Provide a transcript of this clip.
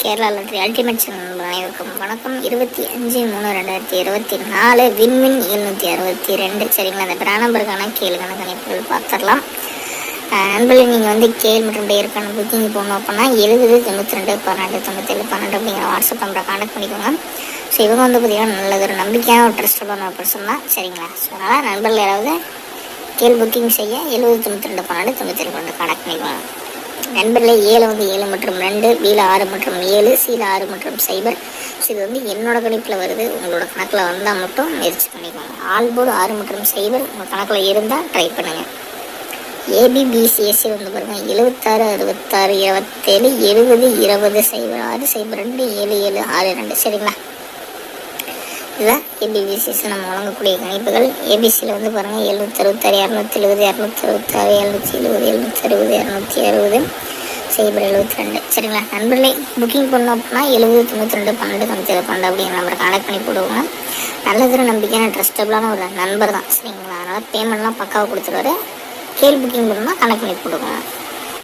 Kerala lottery ultimate channel அனைவருக்கும் வணக்கம். 25/3/2024 விண்மின் 762. சரிங்களா, அந்த பிரா நம்பருக்கான கேளுக்கான கணிப்புகள் பார்த்துடலாம். நண்பர்களே, நீங்கள் வந்து கேள் மற்றும் டேருக்கான புக்கிங் போகணும் அப்படின்னா 70 92 12 97 12 அப்படிங்கிற வாட்ஸ்அப் நம்பரை கான்டாக்ட் பண்ணிக்கோங்க. ஸோ இவங்க வந்து பார்த்திங்கன்னா நல்லது ஒரு நம்பிக்கையான ஒரு ட்ரஸ்டபுளான ஒரு பர்சன் தான். சரிங்களா, ஸோ அதனால் நண்பர்கள் யாராவது கேள் புக்கிங் செய்ய 70 92 12 97 12 கான்டாக்ட் பண்ணிக்கோங்க. நண்பர்களே, 7 வந்து 7 மற்றும் 2, பியில் 6 மற்றும் 7, சியில் 6 மற்றும் 0. ஸோ இது வந்து என்னோட கணிப்பில் வருது. உங்களோட கணக்கில் வந்தால் மட்டும் முயற்சி பண்ணிக்கோங்க. ஆல்போர்டு 6 மற்றும் 0 உங்கள் கணக்கில் இருந்தால் ட்ரை பண்ணுங்கள். ஏபிபிசிஎஸ்சி வந்து பாருங்கள் 76 66 27 70 20 06 02 77 62. சரிங்களா, இதுதான் ஏபிபிசிஎஸ்சி நம்ம வழங்கக்கூடிய கணிப்புகள். ஏபிசியில் வந்து பாருங்கள் 766 270 266 770 760 260 சரிங்களா. நண்பர்களே, புக்கிங் பண்ணோம் அப்படின்னா 70 92 12 97 12 அப்படிங்கிற நம்பரை கான்டாக்ட் பண்ணி போடுவோங்க. நல்லது நம்பிக்கையான ட்ரஸ்டபுளான ஒரு நண்பர் தான். சரிங்களா, அதனால் பேமெண்ட்லாம் பக்காவாக கொடுத்துருவாரு. கேள் புக்கிங் பண்ணணும்னா கனெக்ட் பண்ணி போடுவோங்க.